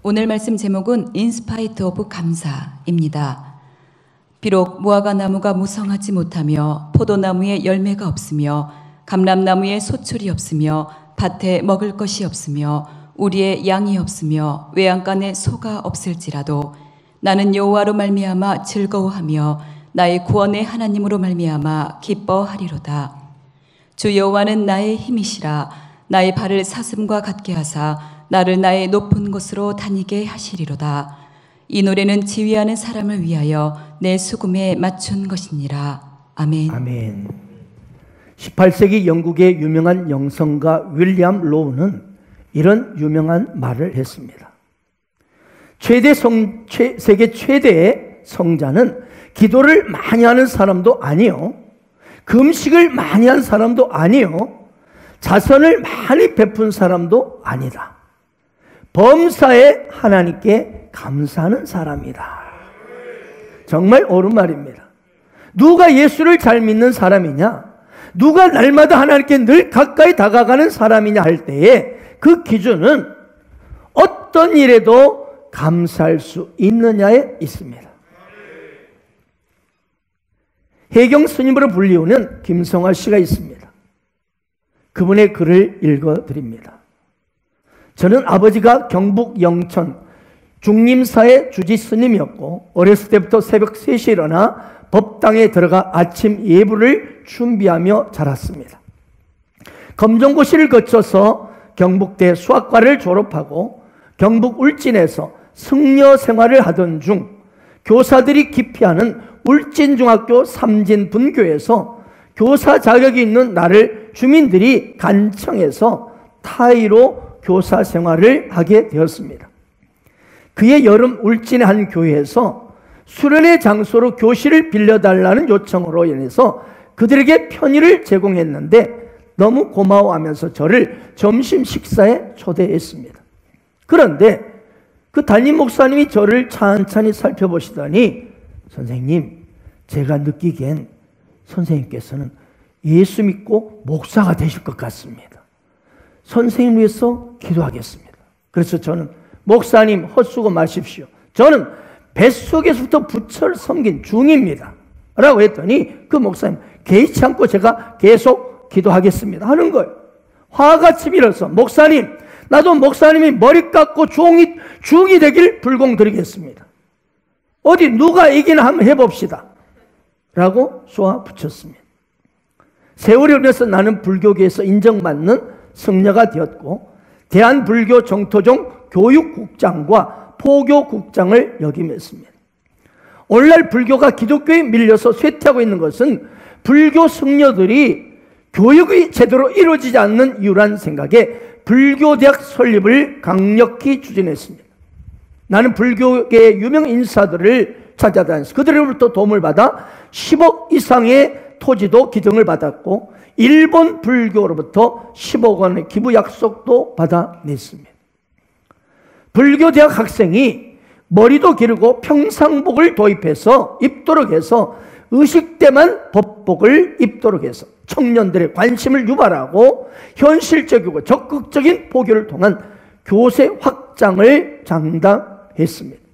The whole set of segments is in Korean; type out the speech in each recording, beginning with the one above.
오늘 말씀 제목은 인스파이트 오브 감사입니다. 비록 무화과 나무가 무성하지 못하며 포도나무에 열매가 없으며 감람나무에 소출이 없으며 밭에 먹을 것이 없으며 우리의 양이 없으며 외양간에 소가 없을지라도 나는 여호와로 말미암아 즐거워하며 나의 구원의 하나님으로 말미암아 기뻐하리로다. 주 여호와는 나의 힘이시라. 나의 발을 사슴과 같게 하사 나를 나의 높은 곳으로 다니게 하시리로다. 이 노래는 지휘하는 사람을 위하여 내 수금에 맞춘 것이니라. 아멘. 아멘. 18세기 영국의 유명한 영성가 윌리엄 로우는 이런 유명한 말을 했습니다. 세계 최대의 성자는 기도를 많이 하는 사람도 아니요, 금식을 많이 한 사람도 아니요, 자선을 많이 베푼 사람도 아니다. 범사에 하나님께 감사하는 사람이다. 정말 옳은 말입니다. 누가 예수를 잘 믿는 사람이냐, 누가 날마다 하나님께 늘 가까이 다가가는 사람이냐 할 때에 그 기준은 어떤 일에도 감사할 수 있느냐에 있습니다. 해경 스님으로 불리우는 김성화 씨가 있습니다. 그분의 글을 읽어드립니다. 저는 아버지가 경북 영천 중림사의 주지 스님이었고 어렸을 때부터 새벽 3시에 일어나 법당에 들어가 아침 예불을 준비하며 자랐습니다. 검정고시를 거쳐서 경북대 수학과를 졸업하고 경북 울진에서 승려 생활을 하던 중 교사들이 기피하는 울진중학교 삼진분교에서 교사 자격이 있는 나를 주민들이 간청해서 타의로 교사 생활을 하게 되었습니다. 그해 여름 울진의 한 교회에서 수련의 장소로 교실을 빌려달라는 요청으로 인해서 그들에게 편의를 제공했는데 너무 고마워하면서 저를 점심 식사에 초대했습니다. 그런데 그 담임 목사님이 저를 찬찬히 살펴보시더니, 선생님, 제가 느끼기엔 선생님께서는 예수 믿고 목사가 되실 것 같습니다. 선생님 위해서 기도하겠습니다. 그래서 저는, 목사님 헛수고 마십시오. 저는 뱃속에서부터 부처를 섬긴 중입니다. 라고 했더니 그 목사님, 개의치 않고 제가 계속 기도하겠습니다 하는 거예요. 화가 치밀어서, 목사님, 나도 목사님이 머리 깎고 중이 되길 불공드리겠습니다. 어디 누가 이기나 한번 해봅시다. 라고 쏘아 붙였습니다. 세월이 흘러서 나는 불교계에서 인정받는 승려가 되었고 대한불교 정토종 교육국장과 포교국장을 역임했습니다. 오늘날 불교가 기독교에 밀려서 쇠퇴하고 있는 것은 불교 승려들이 교육이 제대로 이루어지지 않는 이유란 생각에 불교대학 설립을 강력히 추진했습니다. 나는 불교계의 유명 인사들을 찾아다녔습니다. 그들로부터 도움을 받아 10억 이상의 토지도 기증을 받았고 일본 불교로부터 10억 원의 기부 약속도 받아냈습니다. 불교대학 학생이 머리도 기르고 평상복을 도입해서 입도록 해서 의식 때만 법복을 입도록 해서 청년들의 관심을 유발하고 현실적이고 적극적인 포교를 통한 교세 확장을 장담했습니다.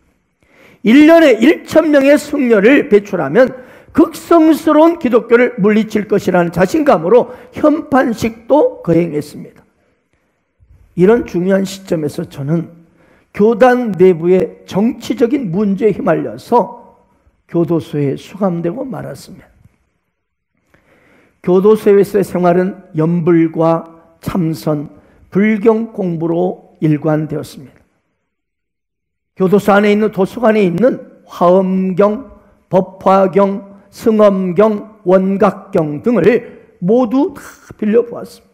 1년에 1,000명의 승려를 배출하면 극성스러운 기독교를 물리칠 것이라는 자신감으로 현판식도 거행했습니다. 이런 중요한 시점에서 저는 교단 내부의 정치적인 문제에 휘말려서 교도소에 수감되고 말았습니다. 교도소에서의 생활은 연불과 참선, 불경 공부로 일관되었습니다. 교도소 안에 있는 도서관에 있는 화엄경, 법화경, 승엄경, 원각경 등을 모두 다 빌려보았습니다.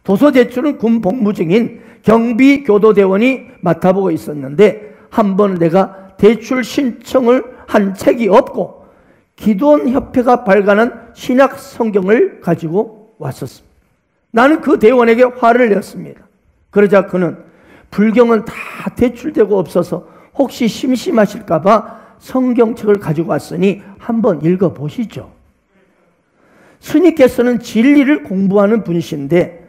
도서 제출은 군 복무 중인 경비교도대원이 맡아보고 있었는데 한 번 내가 대출 신청을 한 책이 없고 기도원협회가 발간한 신약 성경을 가지고 왔었습니다. 나는 그 대원에게 화를 냈습니다. 그러자 그는 불경은 다 대출되고 없어서 혹시 심심하실까 봐 성경책을 가지고 왔으니 한번 읽어보시죠. 스님께서는 진리를 공부하는 분이신데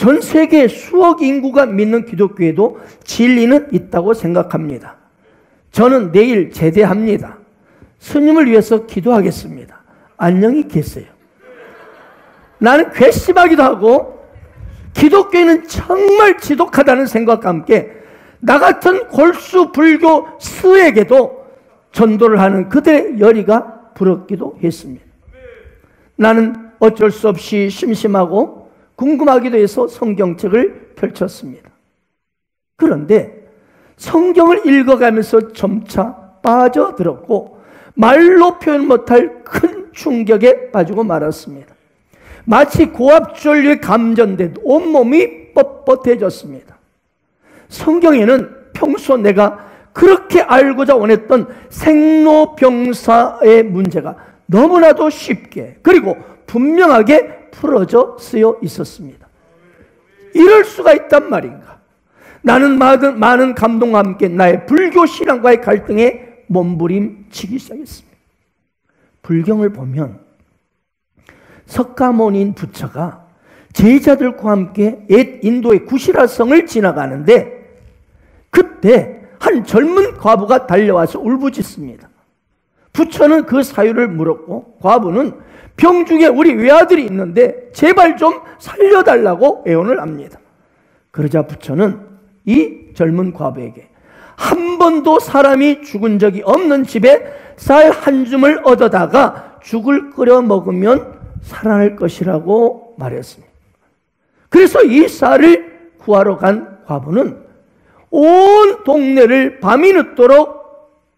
전 세계 수억 인구가 믿는 기독교에도 진리는 있다고 생각합니다. 저는 내일 제대합니다. 스님을 위해서 기도하겠습니다. 안녕히 계세요. 나는 괘씸하기도 하고 기독교인은 정말 지독하다는 생각과 함께 나 같은 골수 불교 스에게도 전도를 하는 그들의 열의가 부럽기도 했습니다. 나는 어쩔 수 없이 심심하고 궁금하기도 해서 성경책을 펼쳤습니다. 그런데 성경을 읽어가면서 점차 빠져들었고 말로 표현 못할 큰 충격에 빠지고 말았습니다. 마치 고압전류에 감전된 온몸이 뻣뻣해졌습니다. 성경에는 평소 내가 그렇게 알고자 원했던 생로병사의 문제가 너무나도 쉽게 그리고 분명하게 풀어져 쓰여 있었습니다. 이럴 수가 있단 말인가? 나는 많은 감동과 함께 나의 불교 신앙과의 갈등에 몸부림치기 시작했습니다. 불경을 보면 석가모니인 부처가 제자들과 함께 옛 인도의 구시라성을 지나가는데 그때 한 젊은 과부가 달려와서 울부짖습니다. 부처는 그 사유를 물었고 과부는 병중에 우리 외아들이 있는데 제발 좀 살려달라고 애원을 합니다. 그러자 부처는 이 젊은 과부에게 한 번도 사람이 죽은 적이 없는 집에 쌀 한 줌을 얻어다가 죽을 끓여 먹으면 살아날 것이라고 말했습니다. 그래서 이 쌀을 구하러 간 과부는 온 동네를 밤이 늦도록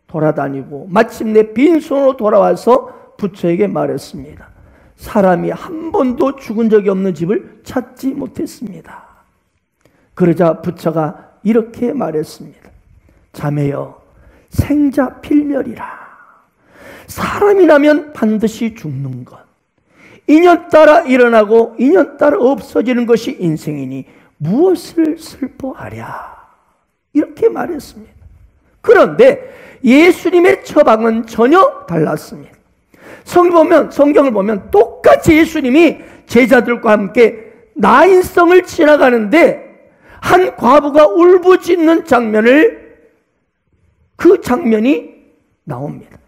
돌아다니고 마침내 빈손으로 돌아와서 부처에게 말했습니다. 사람이 한 번도 죽은 적이 없는 집을 찾지 못했습니다. 그러자 부처가 이렇게 말했습니다. 자매여, 생자 필멸이라. 사람이라면 반드시 죽는 것, 인연 따라 일어나고 인연 따라 없어지는 것이 인생이니 무엇을 슬퍼하랴. 이렇게 말했습니다. 그런데 예수님의 처방은 전혀 달랐습니다. 성경을 보면 똑같이 예수님이 제자들과 함께 나인성을 지나가는데 한 과부가 울부짖는 그 장면이 나옵니다.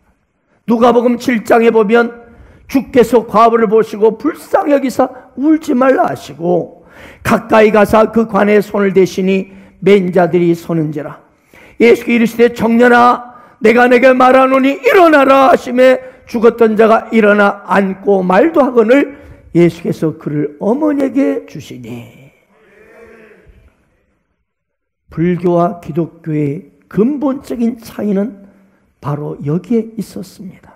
누가복음 7장에 보면 주께서 과부를 보시고 불쌍히 여기사 울지 말라 하시고 가까이 가사 그 관에 손을 대시니 맨 자들이 서는지라. 예수께서 이르시되 청년아 내가 내게 말하노니 일어나라 하시매 죽었던 자가 일어나 앉고 말도 하거늘 예수께서 그를 어머니에게 주시니. 불교와 기독교의 근본적인 차이는 바로 여기에 있었습니다.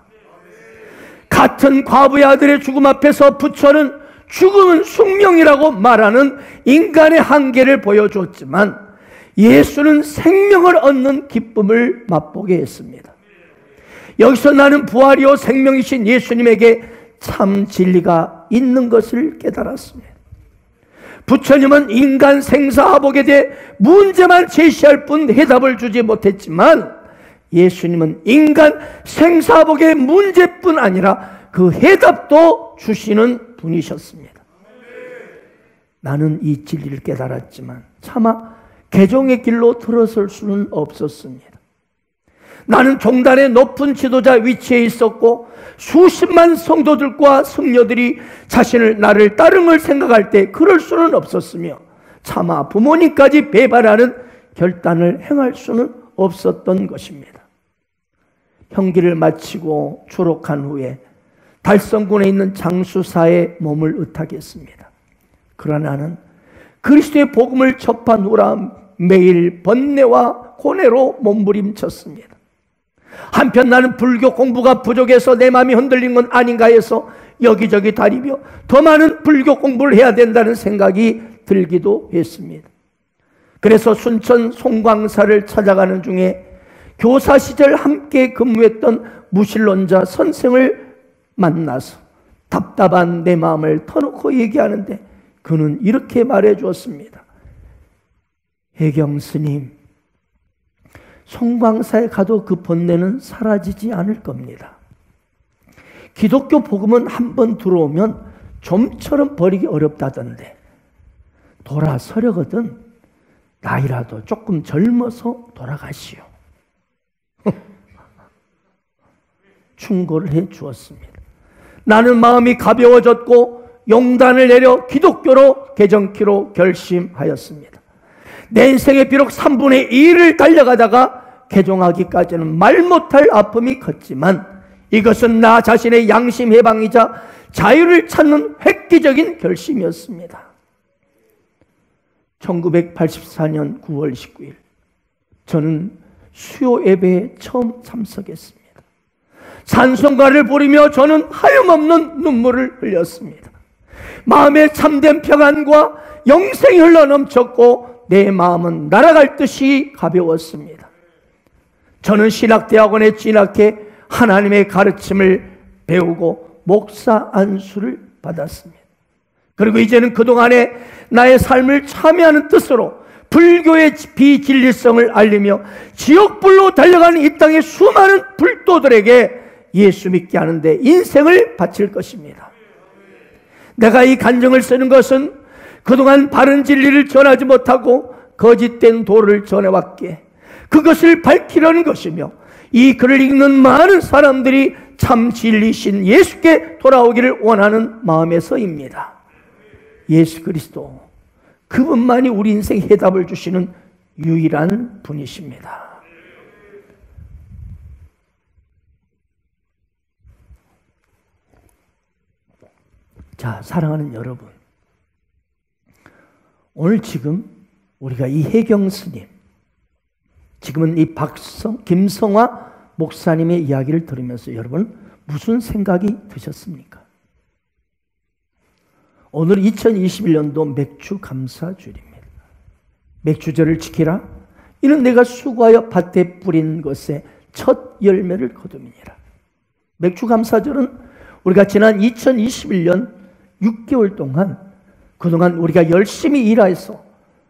같은 과부의 아들의 죽음 앞에서 부처는 죽음은 숙명이라고 말하는 인간의 한계를 보여줬지만 예수는 생명을 얻는 기쁨을 맛보게 했습니다. 여기서 나는 부활이요 생명이신 예수님에게 참 진리가 있는 것을 깨달았습니다. 부처님은 인간 생사화복에 대해 문제만 제시할 뿐 해답을 주지 못했지만 예수님은 인간 생사화복의 문제뿐 아니라 그 해답도 주시는 분이셨습니다. 나는 이 진리를 깨달았지만 차마 개종의 길로 들어설 수는 없었습니다. 나는 종단의 높은 지도자 위치에 있었고 수십만 성도들과 성녀들이 나를 따르는 걸 생각할 때 그럴 수는 없었으며 차마 부모님까지 배반하는 결단을 행할 수는 없었던 것입니다. 형기를 마치고 졸업한 후에 달성군에 있는 장수사에 몸을 의탁했습니다. 그러나 나는 그리스도의 복음을 접한 후라 매일 번뇌와 고뇌로 몸부림쳤습니다. 한편 나는 불교 공부가 부족해서 내 마음이 흔들린 건 아닌가 해서 여기저기 다니며 더 많은 불교 공부를 해야 된다는 생각이 들기도 했습니다. 그래서 순천 송광사를 찾아가는 중에 교사 시절 함께 근무했던 무신론자 선생을 만나서 답답한 내 마음을 터놓고 얘기하는데 그는 이렇게 말해 주었습니다. 혜경 스님, 송광사에 가도 그 번뇌는 사라지지 않을 겁니다. 기독교 복음은 한번 들어오면 좀처럼 버리기 어렵다던데 돌아서려거든 나이라도 조금 젊어서 돌아가시오. 충고를 해 주었습니다. 나는 마음이 가벼워졌고 용단을 내려 기독교로 개정키로 결심하였습니다. 내 인생에 비록 3분의 1을 달려가다가 개종하기까지는 말 못할 아픔이 컸지만 이것은 나 자신의 양심 해방이자 자유를 찾는 획기적인 결심이었습니다. 1984년 9월 19일 저는 수요 예배에 처음 참석했습니다. 찬송가를 부르며 저는 하염없는 눈물을 흘렸습니다. 마음에 참된 평안과 영생이 흘러넘쳤고 내 마음은 날아갈 듯이 가벼웠습니다. 저는 신학대학원에 진학해 하나님의 가르침을 배우고 목사 안수를 받았습니다. 그리고 이제는 그동안에 나의 삶을 참여하는 뜻으로 불교의 비진리성을 알리며 지옥불로 달려가는 이 땅의 수많은 불도들에게 예수 믿게 하는데 인생을 바칠 것입니다. 내가 이 간증을 쓰는 것은 그동안 바른 진리를 전하지 못하고 거짓된 도를 전해왔기에 그것을 밝히려는 것이며 이 글을 읽는 많은 사람들이 참 진리신 예수께 돌아오기를 원하는 마음에서입니다. 예수 그리스도 그분만이 우리 인생 해답을 주시는 유일한 분이십니다. 자, 사랑하는 여러분, 오늘 지금 우리가 이 해경 스님, 지금은 이 김성화 목사님의 이야기를 들으면서 여러분 무슨 생각이 드셨습니까? 오늘 2021년도 맥주 감사주일입니다. 맥주절을 지키라. 이는 내가 수고하여 밭에 뿌린 것에 첫 열매를 거둠이니라. 맥주 감사절은 우리가 지난 2021년 6개월 동안 그동안 우리가 열심히 일해서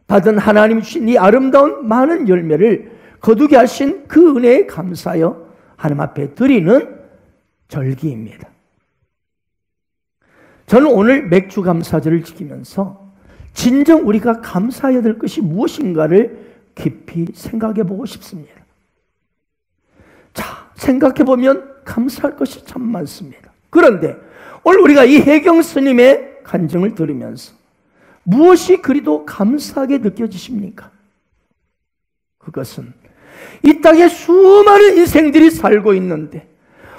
받은 하나님 주신 이 아름다운 많은 열매를 거두게 하신 그 은혜에 감사하여 하나님 앞에 드리는 절기입니다. 저는 오늘 맥주 감사절을 지키면서 진정 우리가 감사해야 될 것이 무엇인가를 깊이 생각해 보고 싶습니다. 자, 생각해 보면 감사할 것이 참 많습니다. 그런데 오늘 우리가 이 해경 스님의 간증을 들으면서 무엇이 그리도 감사하게 느껴지십니까? 그것은 이 땅에 수많은 인생들이 살고 있는데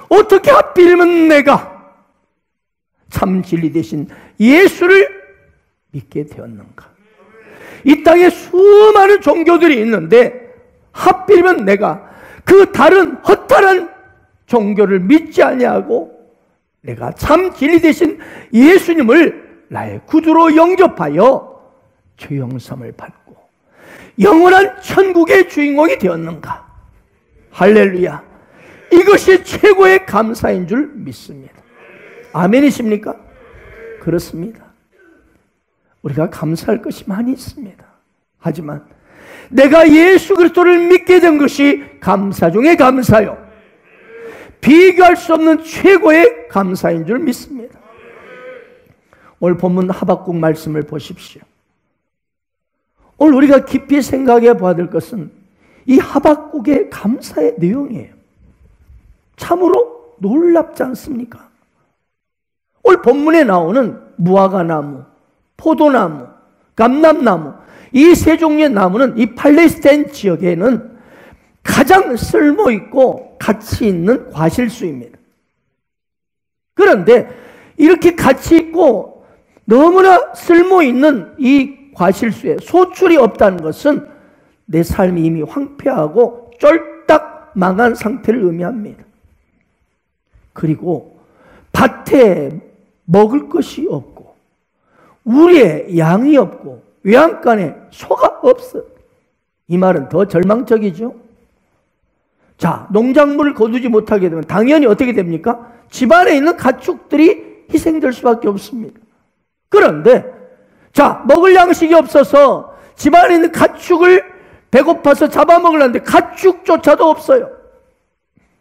어떻게 하필이면 내가 참 진리 되신 예수를 믿게 되었는가? 이 땅에 수많은 종교들이 있는데 하필이면 내가 그 다른 허탈한 종교를 믿지 아니하고 내가 참 진리 되신 예수님을 나의 구주로 영접하여 죄 용서를 받고 영원한 천국의 주인공이 되었는가? 할렐루야! 이것이 최고의 감사인 줄 믿습니다. 아멘이십니까? 그렇습니다. 우리가 감사할 것이 많이 있습니다. 하지만 내가 예수 그리스도를 믿게 된 것이 감사 중에 감사요, 비교할 수 없는 최고의 감사인 줄 믿습니다. 오늘 본문 하박국 말씀을 보십시오. 오늘 우리가 깊이 생각해 봐야 될 것은 이 하박국의 감사의 내용이에요. 참으로 놀랍지 않습니까? 오늘 본문에 나오는 무화과나무, 포도나무, 감람나무, 이 세 종류의 나무는 이 팔레스타인 지역에는 가장 쓸모있고 가치 있는 과실수입니다. 그런데 이렇게 가치 있고 너무나 쓸모있는 이 과실수에 소출이 없다는 것은 내 삶이 이미 황폐하고 쫄딱 망한 상태를 의미합니다. 그리고 밭에 먹을 것이 없고 우리의 양이 없고 외양간에 소가 없어. 이 말은 더 절망적이죠. 자, 농작물을 거두지 못하게 되면 당연히 어떻게 됩니까? 집안에 있는 가축들이 희생될 수밖에 없습니다. 그런데 자, 먹을 양식이 없어서 집안에 있는 가축을 배고파서 잡아먹으려는데 가축조차도 없어요.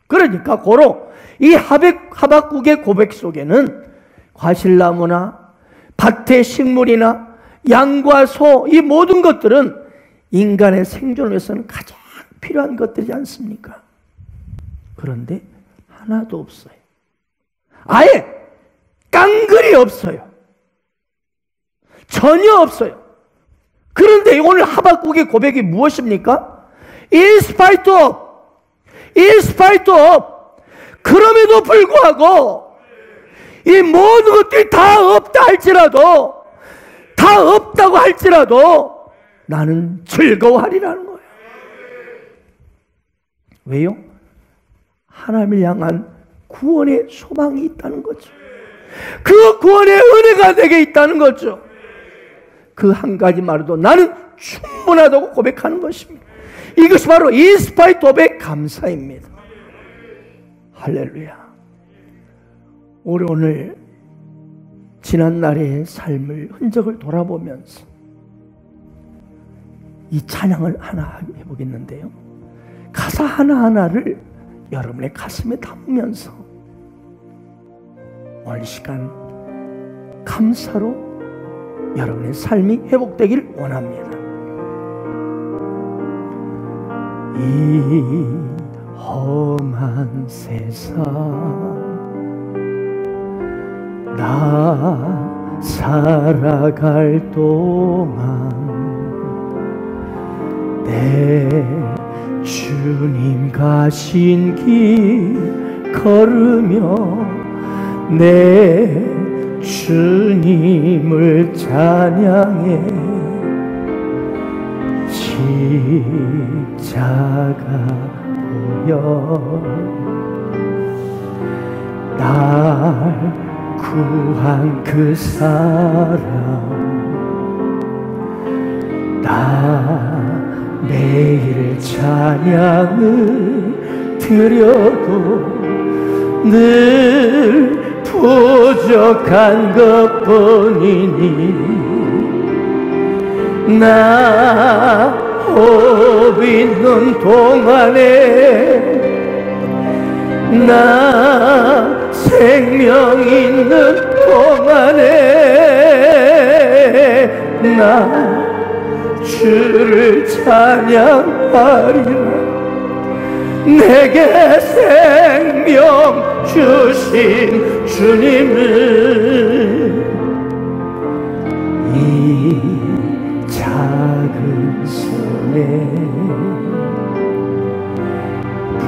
그러니까 고로 이 하박국의 고백 속에는 과실나무나 밭의 식물이나 양과 소, 이 모든 것들은 인간의 생존을 위해서는 가장 필요한 것들이지 않습니까? 그런데 하나도 없어요. 아예 깡그리 없어요. 전혀 없어요. 그런데 오늘 하박국의 고백이 무엇입니까? In spite of, 그럼에도 불구하고 이 모든 것들이 다 없다 할지라도, 다 없다고 할지라도 나는 즐거워하리라는 거예요. 왜요? 하나님을 향한 구원의 소망이 있다는 거죠. 그 구원의 은혜가 내게 있다는 거죠. 그 한 가지 말로도 나는 충분하다고 고백하는 것입니다. 이것이 바로 In spite of의 감사입니다. 할렐루야. 우리 오늘 지난 날의 삶을 흔적을 돌아보면서 이 찬양을 하나 해보겠는데요. 가사 하나하나를 여러분의 가슴에 담으면서 오늘 시간 감사로 여러분의 삶이 회복되길 원합니다. 이 험한 세상 나 살아갈 동안 내 주님 가신 길 걸으며 내 주님을 찬양해 십자가 보여 날 구한 그 사랑 나 매일 찬양을 드려도 늘 부족한 것뿐이니 나 호흡 있는 동안에 나 생명 있는 동안에 나 주를 찬양하리라. 내게 생명 주신 주님을 이 작은 손에 불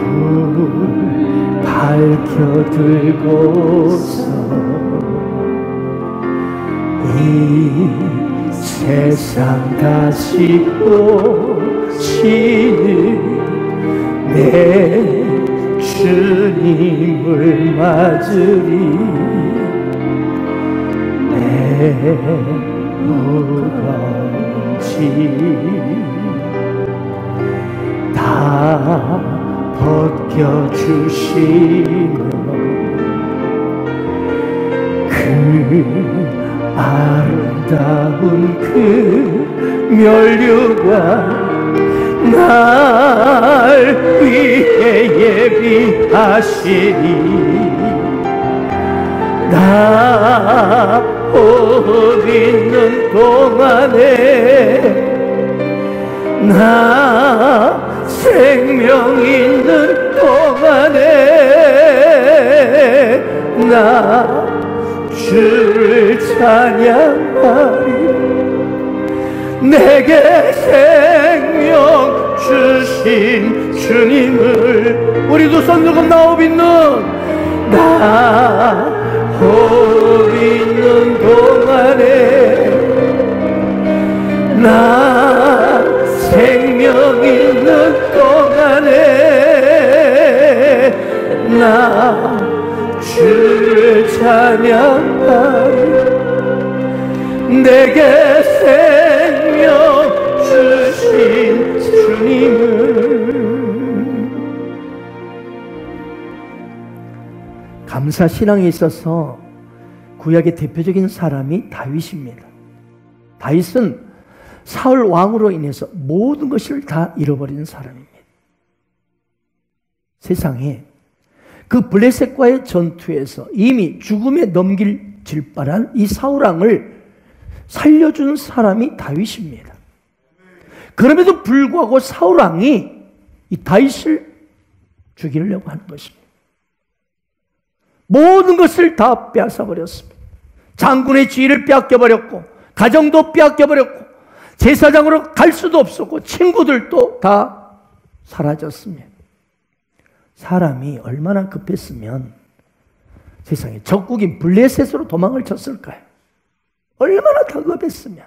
밝혀 들고서 이 세상 다시 오시는 내 주님을 맞으리. 내 무거운지 다 벗겨주시며 그 아름다운 그 면류관 날 위해 예비하시니 나 호흡 있는 동안에 나 생명 있는 동안에 나 주를 찬양하리. 내게 생명 주신 주님을 우리 두 손 들고 나옵 있는 나 호흡 있는 동안에 나 생명 있는 동안에 나 주를 찬양하리. 내게 생명 주신 주님을. 감사 신앙에 있어서 구약의 대표적인 사람이 다윗입니다. 다윗은 사울 왕으로 인해서 모든 것을 다 잃어버린 사람입니다. 세상에 그 블레셋과의 전투에서 이미 죽음에 넘길 질바란 이 사울 왕을 살려준 사람이 다윗입니다. 그럼에도 불구하고 사울 왕이 이 다윗을 죽이려고 하는 것입니다. 모든 것을 다 빼앗아 버렸습니다. 장군의 지위를 빼앗겨 버렸고, 가정도 빼앗겨 버렸고, 제사장으로 갈 수도 없었고, 친구들도 다 사라졌습니다. 사람이 얼마나 급했으면 세상에 적국인 블레셋으로 도망을 쳤을까요? 얼마나 다급했으면.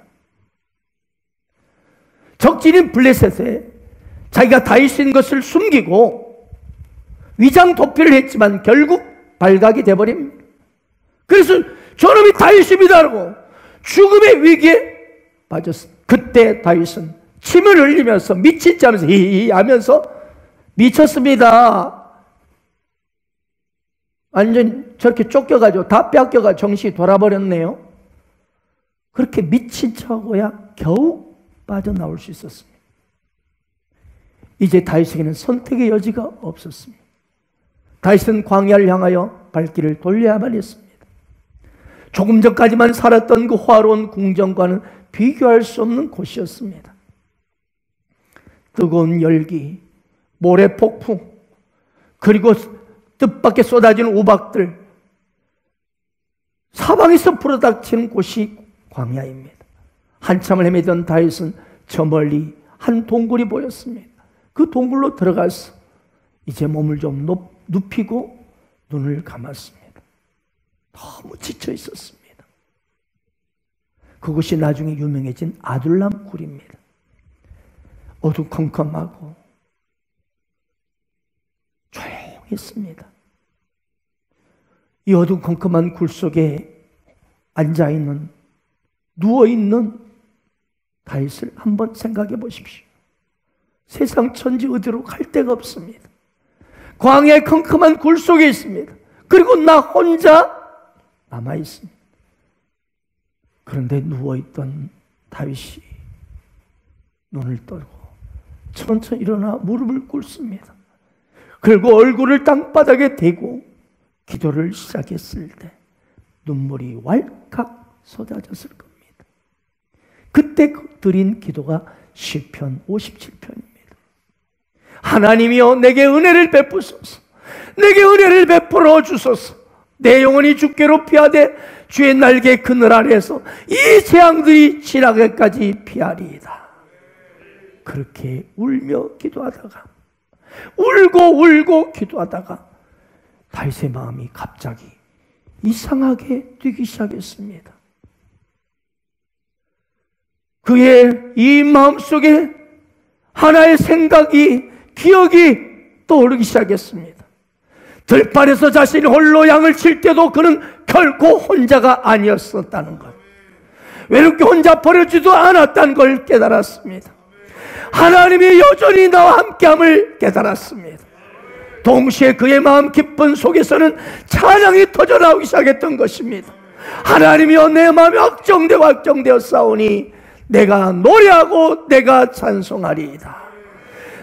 적진인 블레셋에 자기가 다윗인 것을 숨기고 위장 도피를 했지만 결국 발각이 돼버립니다. 그래서 저놈이 다윗입니다라고 죽음의 위기에 빠졌습니다. 그때 다윗은 침을 흘리면서 미친 체 하면서 히히 하면서 미쳤습니다. 완전 저렇게 쫓겨가지고 다 뺏겨가 정신이 돌아버렸네요. 그렇게 미친 척하고야 겨우 빠져나올 수 있었습니다. 이제 다윗에게는 선택의 여지가 없었습니다. 다윗은 광야를 향하여 발길을 돌려야만 했습니다. 조금 전까지만 살았던 그 화로운 궁전과는 비교할 수 없는 곳이었습니다. 뜨거운 열기, 모래 폭풍, 그리고 뜻밖의 쏟아지는 우박들, 사방에서 불어닥치는 곳이 광야입니다. 한참을 헤매던 다윗은 저 멀리 한 동굴이 보였습니다. 그 동굴로 들어가서 이제 몸을 좀 눕히고 눈을 감았습니다. 너무 지쳐 있었습니다. 그곳이 나중에 유명해진 아둘람 굴입니다. 어두컴컴하고 조용했습니다. 이 어두컴컴한 굴 속에 앉아있는, 누워있는 다윗을 한번 생각해 보십시오. 세상 천지 어디로 갈 데가 없습니다. 광야의 컴컴한 굴 속에 있습니다. 그리고 나 혼자 남아있습니다. 그런데 누워있던 다윗이 눈을 떨고 천천히 일어나 무릎을 꿇습니다. 그리고 얼굴을 땅바닥에 대고 기도를 시작했을 때 눈물이 왈칵 쏟아졌을 겁니다. 그때 드린 기도가 시편 57편입니다. 하나님이여 내게 은혜를 베푸소서. 내게 은혜를 베풀어 주소서. 내 영혼이 주께로 피하되 주의 날개 그늘 아래에서 이 재앙들이 지나게까지 피하리이다. 그렇게 울며 기도하다가, 울고 기도하다가 다윗의 마음이 갑자기 이상하게 뛰기 시작했습니다. 그의 이 마음속에 하나의 생각이, 기억이 떠오르기 시작했습니다. 들판에서 자신이 홀로 양을 칠 때도 그는 결코 혼자가 아니었었다는 것, 외롭게 혼자 버려지도 않았다는 걸 깨달았습니다. 하나님이 여전히 나와 함께함을 깨달았습니다. 동시에 그의 마음 깊은 속에서는 찬양이 터져나오기 시작했던 것입니다. 하나님이여 내 마음이 확정되어 싸우니 내가 노래하고 내가 찬송하리이다.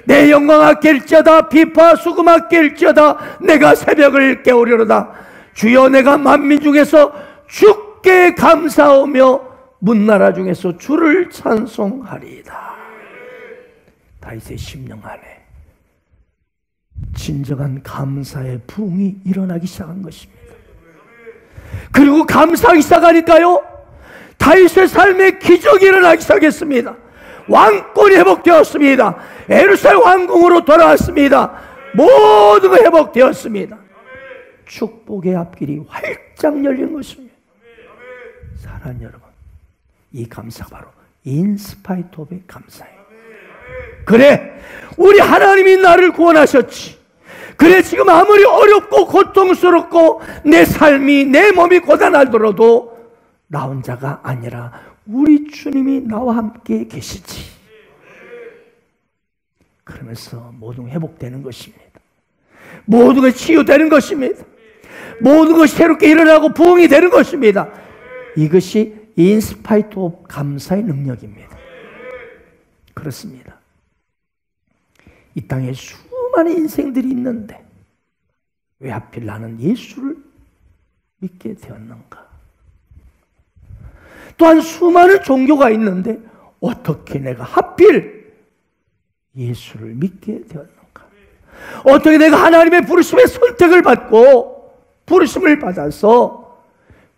내 영광아 깰지어다, 비파 수금아 깰지어다, 내가 새벽을 깨우리로다. 주여 내가 만민 중에서 주께 감사하며 문나라 중에서 주를 찬송하리이다. 다윗의 심령 안에 진정한 감사의 부흥이 일어나기 시작한 것입니다. 그리고 감사하기 시작하니까요, 다윗의 삶에 기적이 일어나기 시작했습니다. 왕권이 회복되었습니다. 예루살렘 왕궁으로 돌아왔습니다. 모든 게 회복되었습니다. 축복의 앞길이 활짝 열린 것입니다. 사랑하는 여러분, 이 감사가 바로 인스파이트 오브의 감사예요. 그래, 우리 하나님이 나를 구원하셨지. 그래, 지금 아무리 어렵고 고통스럽고 내 삶이, 내 몸이 고단하더라도 나 혼자가 아니라 우리 주님이 나와 함께 계시지. 그러면서 모든 게 회복되는 것입니다. 모든 것이 치유되는 것입니다. 모든 것이 새롭게 일어나고 부흥이 되는 것입니다. 이것이 인스파이트 오브 감사의 능력입니다. 그렇습니다. 이 땅에 수많은 인생들이 있는데 왜 하필 나는 예수를 믿게 되었는가? 또한 수많은 종교가 있는데 어떻게 내가 하필 예수를 믿게 되었는가? 어떻게 내가 하나님의 부르심의 선택을 받고 부르심을 받아서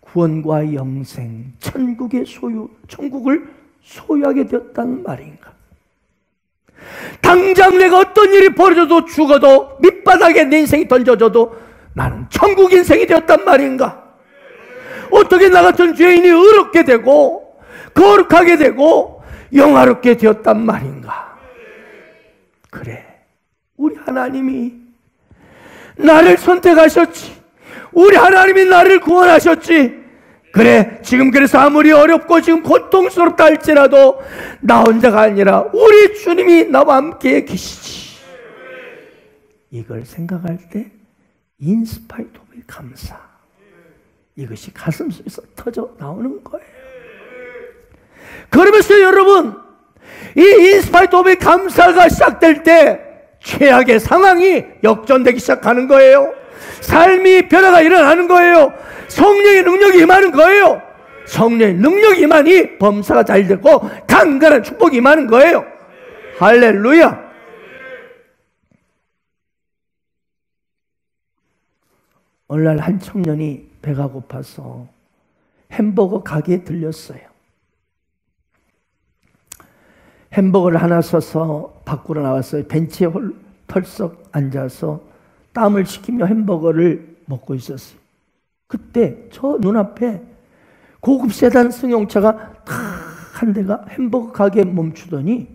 구원과 영생, 천국을 소유하게 되었다는 말인가? 당장 내가 어떤 일이 벌어져도 죽어도 밑바닥에 내 인생이 던져져도 나는 천국 인생이 되었단 말인가? 어떻게 나 같은 죄인이 의롭게 되고 거룩하게 되고 영화롭게 되었단 말인가? 그래, 우리 하나님이 나를 선택하셨지. 우리 하나님이 나를 구원하셨지. 그래, 지금 그래서 아무리 어렵고 지금 고통스럽다 할지라도 나 혼자가 아니라 우리 주님이 나와 함께 계시지. 이걸 생각할 때 인스파이트 오브 감사, 이것이 가슴속에서 터져 나오는 거예요. 그러면서 여러분, 이 인스파이트 오브 감사가 시작될 때 최악의 상황이 역전되기 시작하는 거예요. 삶이 변화가 일어나는 거예요. 성령의 능력이 임하는 거예요. 성령의 능력이 임하니 범사가 잘 되고 강건한 축복이 임하는 거예요. 할렐루야. 어느 날 한 청년이 배가 고파서 햄버거 가게에 들렸어요. 햄버거를 하나 사서 밖으로 나왔어요. 벤치에 털썩 앉아서 땀을 식히며 햄버거를 먹고 있었어요. 그때 저 눈앞에 고급 세단 승용차가 탁 한 대가 햄버거 가게에 멈추더니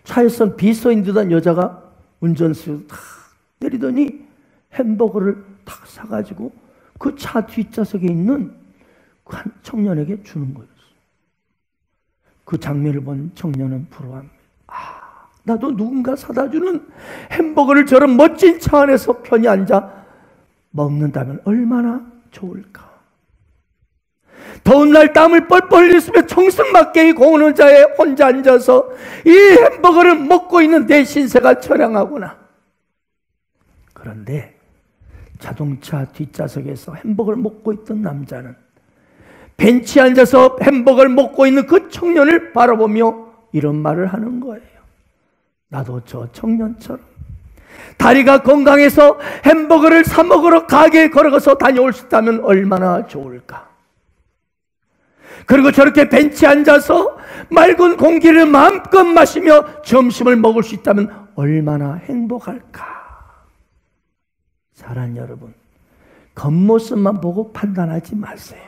차에서 비서인 듯한 여자가 운전수를 탁 내리더니 햄버거를 탁 사가지고 그 차 뒷좌석에 있는 그 한 청년에게 주는 거였어요. 그 장면을 본 청년은 부러워합니다. 아, 나도 누군가 사다 주는 햄버거를 저런 멋진 차 안에서 편히 앉아 먹는다면 얼마나 좋을까. 더운 날 땀을 뻘뻘 흘리며 청승맞게 이 공원 의자에 혼자 앉아서 이 햄버거를 먹고 있는 내 신세가 처량하구나. 그런데 자동차 뒷좌석에서 햄버거를 먹고 있던 남자는 벤치에 앉아서 햄버거를 먹고 있는 그 청년을 바라보며 이런 말을 하는 거예요. 나도 저 청년처럼 다리가 건강해서 햄버거를 사 먹으러 가게에 걸어가서 다녀올 수 있다면 얼마나 좋을까. 그리고 저렇게 벤치에 앉아서 맑은 공기를 마음껏 마시며 점심을 먹을 수 있다면 얼마나 행복할까. 사랑하는 여러분, 겉모습만 보고 판단하지 마세요.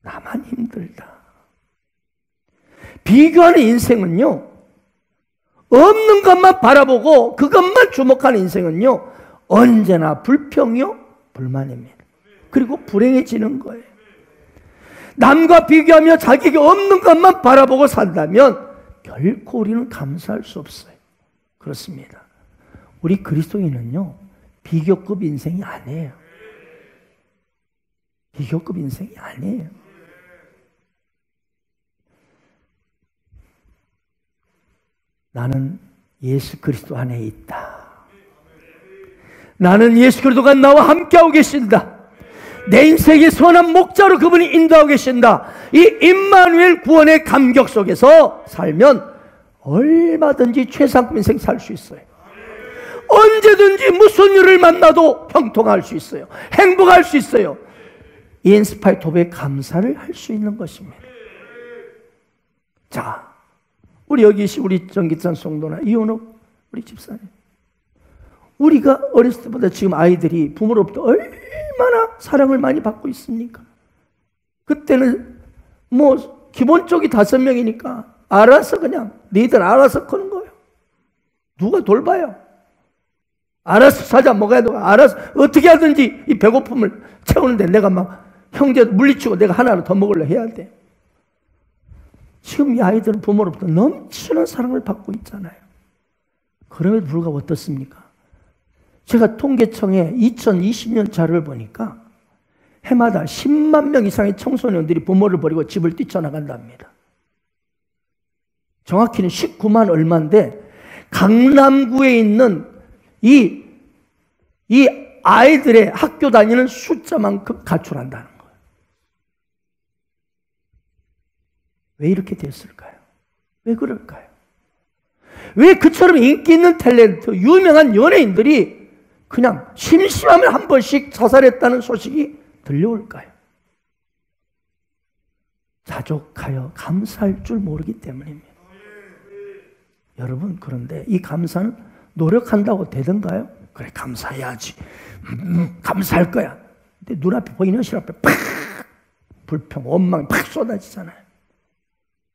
나만 힘들다. 비교하는 인생은요, 없는 것만 바라보고 그것만 주목하는 인생은요, 언제나 불평이요, 불만입니다. 그리고 불행해지는 거예요. 남과 비교하며 자기에게 없는 것만 바라보고 산다면 결코 우리는 감사할 수 없어요. 그렇습니다. 우리 그리스도인은요, 비교급 인생이 아니에요. 비교급 인생이 아니에요. 나는 예수 그리스도 안에 있다. 나는 예수 그리스도가 나와 함께하고 계신다. 내 인생의 선한 목자로 그분이 인도하고 계신다. 이 임마누엘 구원의 감격 속에서 살면 얼마든지 최상급 인생 살 수 있어요. 언제든지 무슨 일을 만나도 형통할 수 있어요. 행복할 수 있어요. 인스파이트 오브의 감사를 할 수 있는 것입니다. 자, 우리 여기 계신 우리 정기찬 성도나 이혼욱 우리 집사님, 우리가 어렸을 때보다 지금 아이들이 부모로부터 얼마나 사랑을 많이 받고 있습니까? 그때는 뭐 기본적이 5명이니까 알아서 그냥 너희들 알아서 크는 거예요. 누가 돌봐요? 알아서 사자 먹어야 되고 알아서 어떻게 하든지 이 배고픔을 채우는데 내가 막 형제 물리치고 내가 하나를 더 먹으려 해야 돼. 지금 이 아이들은 부모로부터 넘치는 사랑을 받고 있잖아요. 그럼에도 불구하고 어떻습니까? 제가 통계청에 2020년 자료를 보니까 해마다 10만 명 이상의 청소년들이 부모를 버리고 집을 뛰쳐나간답니다. 정확히는 19만 얼마인데 강남구에 있는 이 아이들의 학교 다니는 숫자만큼 가출한다는 거예요. 왜 이렇게 됐을까요? 왜 그럴까요? 왜 그처럼 인기 있는 탤런트, 유명한 연예인들이 그냥 심심하면 한 번씩 자살했다는 소식이 들려올까요? 자족하여 감사할 줄 모르기 때문입니다. 여러분, 그런데 이 감사는 노력한다고 되던가요? 그래, 감사해야지. 감사할 거야. 근데 눈앞에 보이는 현실 앞에 팍! 불평, 원망이 팍 쏟아지잖아요.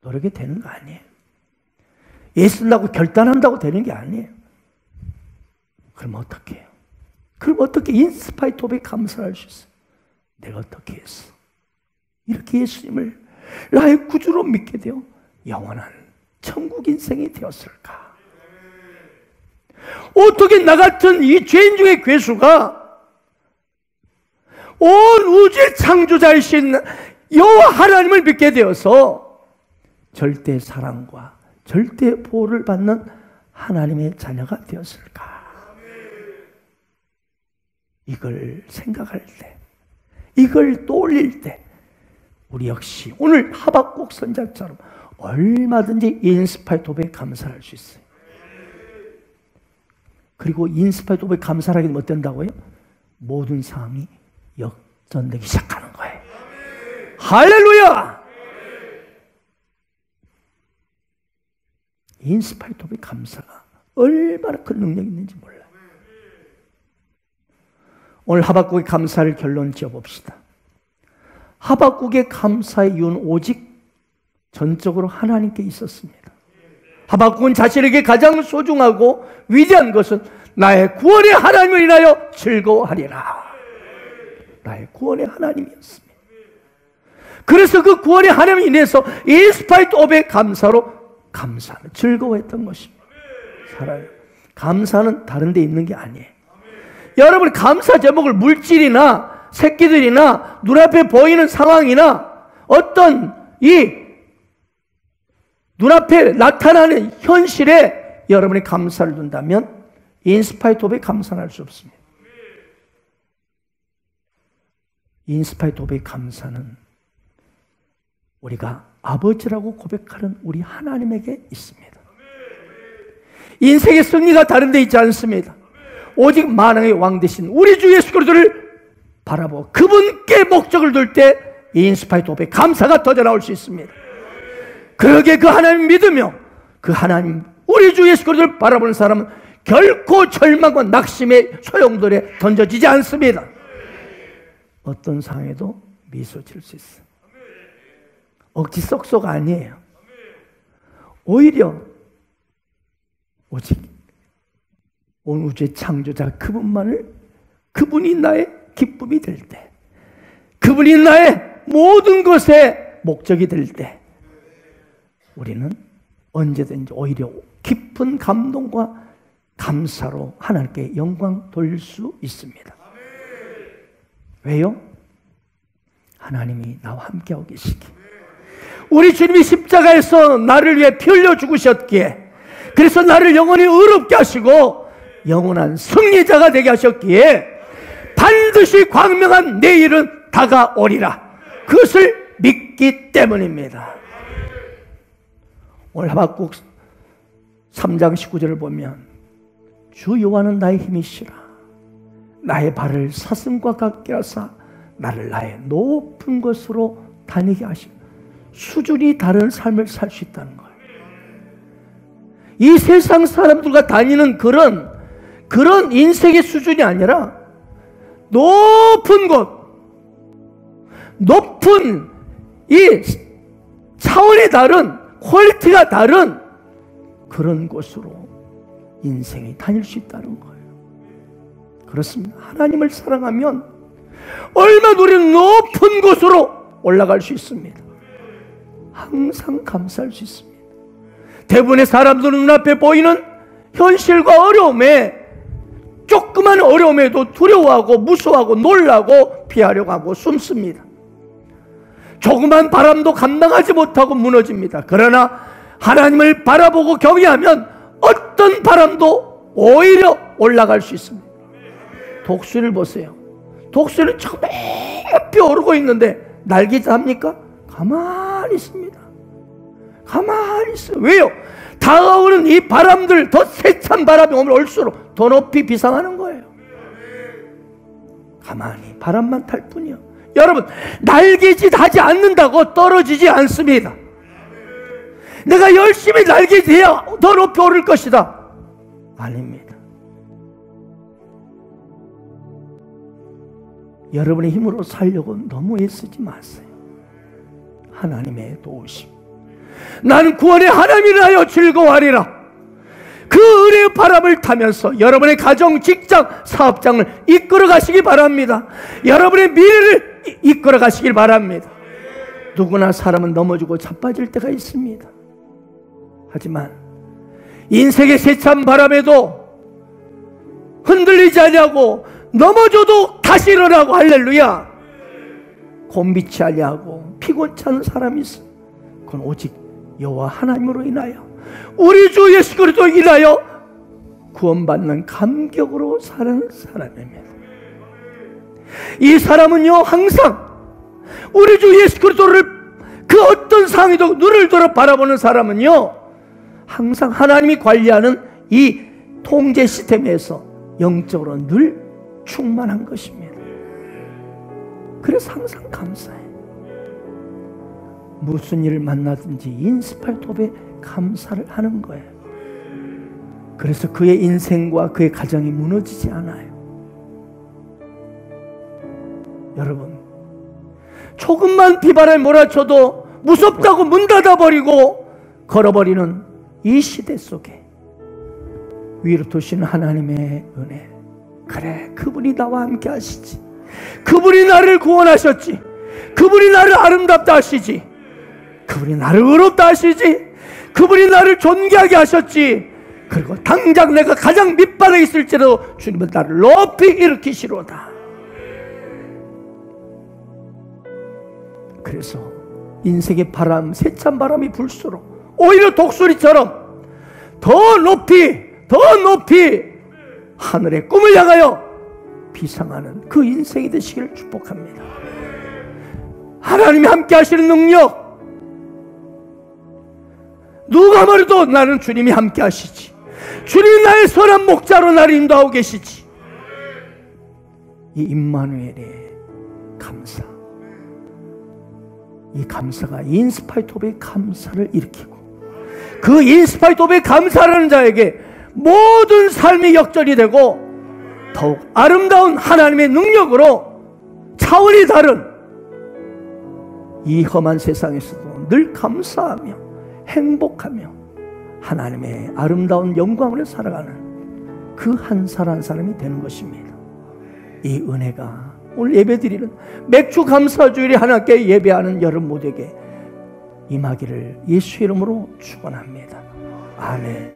노력이 되는 거 아니에요. 예술라고 결단한다고 되는 게 아니에요. 그럼 어떻게 해요? 그럼 어떻게 인스파이트 오브에 감사할 수 있어요? 내가 어떻게 했어? 이렇게 예수님을 나의 구주로 믿게 되어 영원한 천국 인생이 되었을까? 어떻게 나 같은 이 죄인 중의 괴수가 온 우주의 창조자이신 여호와 하나님을 믿게 되어서 절대 사랑과 절대 보호를 받는 하나님의 자녀가 되었을까? 이걸 생각할 때, 이걸 떠올릴 때 우리 역시 오늘 하박국 선지자처럼 얼마든지 인스파이트 오브에 감사할 수 있어요. 그리고 인스파이트 오브에 감사하게 되면 어떤다고요? 모든 상황이 역전되기 시작하는 거예요. 할렐루야! 인스파이트 오브의 감사가 얼마나 큰 능력이 있는지 몰라요. 오늘 하박국의 감사를 결론 지어봅시다. 하박국의 감사의 이유는 오직 전적으로 하나님께 있었습니다. 하박국은 자신에게 가장 소중하고 위대한 것은 나의 구원의 하나님을 인하여 즐거워하리라. 나의 구원의 하나님이었습니다. 그래서 그 구원의 하나님을 인해서 인스파이트 오브의 감사로 감사하며 즐거워했던 것입니다. 살아요. 감사는 다른 데 있는 게 아니에요. 여러분, 감사 제목을 물질이나 새끼들이나 눈앞에 보이는 상황이나 어떤 이 눈앞에 나타나는 현실에 여러분이 감사를 둔다면 인스파이트 오브에 감사는 할 수 없습니다. 인스파이트 오브의 감사는 우리가 아버지라고 고백하는 우리 하나님에게 있습니다. 인생의 승리가 다른 데 있지 않습니다. 오직 만왕의 왕 되신 우리 주 예수 그리스도를 바라보고 그분께 목적을 둘 때 인스파이트 오브의 감사가 터져나올 수 있습니다. 그러기에 그 하나님 믿으며 그 하나님 우리 주 예수 그리스도를 바라보는 사람은 결코 절망과 낙심의 소용돌이에 던져지지 않습니다. 어떤 상황에도 미소 지을 수 있어요. 억지 썩소가 아니에요. 오히려 오직 온 우주의 창조자 그분이 나의 기쁨이 될 때, 그분이 나의 모든 것의 목적이 될 때 우리는 언제든지 오히려 깊은 감동과 감사로 하나님께 영광 돌릴 수 있습니다. 왜요? 하나님이 나와 함께하고 계시기. 우리 주님이 십자가에서 나를 위해 피 흘려 죽으셨기에, 그래서 나를 영원히 의롭게 하시고 영원한 승리자가 되게 하셨기에 반드시 광명한 내일은 다가오리라. 그것을 믿기 때문입니다. 오늘 하박국 3장 19절을 보면 주 여호와는 나의 힘이시라. 나의 발을 사슴과 같게 하사 나를 나의 높은 곳으로 다니게 하시고, 수준이 다른 삶을 살 수 있다는 거예요. 이 세상 사람들과 다니는 그런 인생의 수준이 아니라 높은 곳, 높은 이 차원이 다른, 퀄리티가 다른 그런 곳으로 인생이 다닐 수 있다는 거예요. 그렇습니다. 하나님을 사랑하면 얼마나 우리는 높은 곳으로 올라갈 수 있습니다. 항상 감사할 수 있습니다. 대부분의 사람들은 눈앞에 보이는 현실과 어려움에, 조그만 어려움에도 두려워하고 무서워하고 놀라고 피하려고 하고 숨습니다. 조그만 바람도 감당하지 못하고 무너집니다. 그러나 하나님을 바라보고 경외하면 어떤 바람도 오히려 올라갈 수 있습니다. 독수리를 보세요. 독수리는 저 높이 오르고 있는데 날개짓 합니까? 가만히 있습니다. 가만히 있어요. 왜요? 다가오는 이 바람들, 더 세찬 바람이 오면 올수록 더 높이 비상하는 거예요. 가만히 바람만 탈 뿐이요. 여러분, 날개짓 하지 않는다고 떨어지지 않습니다. 내가 열심히 날개짓해야 더 높이 오를 것이다. 아닙니다. 여러분의 힘으로 살려고 너무 애쓰지 마세요. 하나님의 도우심. 나는 구원의 하나님을 하여 즐거워하리라. 그 은혜의 바람을 타면서 여러분의 가정, 직장, 사업장을 이끌어 가시기 바랍니다. 여러분의 미래를 이끌어 가시길 바랍니다. 누구나 사람은 넘어지고 자빠질 때가 있습니다. 하지만 인생의 세찬 바람에도 흔들리지 않냐고, 넘어져도 다시 일어나고, 할렐루야. 곤비치 아니하고 피곤치 않은 사람이 있어. 그건 오직 여호와 하나님으로 인하여, 우리 주 예수 그리스도로 인하여 구원받는 감격으로 사는 사람입니다. 이 사람은요, 항상 우리 주 예수 그리스도를 그 어떤 상황에도 눈을 들어 바라보는 사람은요, 항상 하나님이 관리하는 이 통제 시스템에서 영적으로 늘 충만한 것입니다. 그래서 항상 감사해요. 무슨 일을 만나든지 인스파이트업에 감사를 하는 거예요. 그래서 그의 인생과 그의 가정이 무너지지 않아요. 여러분, 조금만 비바람에 몰아쳐도 무섭다고 문 닫아버리고 걸어버리는 이 시대 속에 위로 두시는 하나님의 은혜, 그래, 그분이 나와 함께 하시지. 그분이 나를 구원하셨지. 그분이 나를 아름답다 하시지. 그분이 나를 의롭다 하시지. 그분이 나를 존귀하게 하셨지. 그리고 당장 내가 가장 밑바닥에 있을지라도 주님은 나를 높이 일으키시로다. 그래서 인생의 바람, 세찬 바람이 불수록 오히려 독수리처럼 더 높이 하늘의 꿈을 향하여 비상하는 그 인생이 되시기를 축복합니다. 하나님이 함께 하시는 능력, 누가 말해도 나는 주님이 함께 하시지. 주님이 나의 선한 목자로 나를 인도하고 계시지. 이 임마누엘의 감사, 이 감사가 인스파이트업의 감사를 일으키고, 그 인스파이트업의 감사라는 자에게 모든 삶이 역전이 되고 더욱 아름다운 하나님의 능력으로 차원이 다른 이 험한 세상에서도 늘 감사하며 행복하며 하나님의 아름다운 영광으로 살아가는 그 한 사람 한 사람이 되는 것입니다. 이 은혜가 오늘 예배드리는 맥주 감사주일에 하나님께 예배하는 여러분 모두에게 임하기를 예수의 이름으로 축원합니다. 아멘.